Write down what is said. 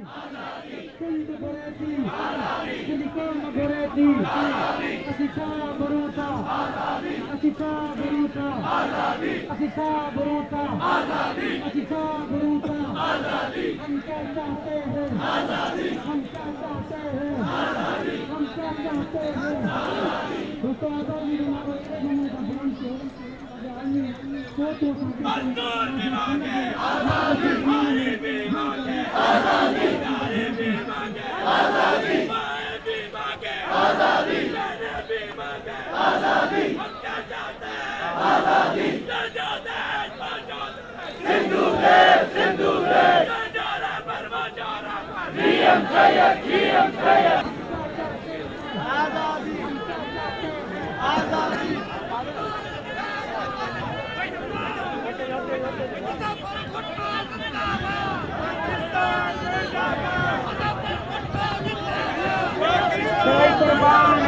Quindi Goretti, quindi come Goretti, Asita Baruta, Asita Baruta, Asita Baruta, Asita Baruta, हम क्या चाहते हैं, हम क्या चाहते हैं, हम क्या चाहते हैं। दोस्तों आज़ादी हमारे जम्मू का बयान से मजदूर भी मांगे आजादी, भाई भी मांगे आजादी, नारे भी मांगे आजादी, भाई भी मांगे आजादी, बहने भी मांगे आजादी। हम क्या चाहते हैं आजादी, सिंधुले सिंधुले जंजारा पर बंजारा पर जीएम सैयद आजादी आजादी। जय कुर्बान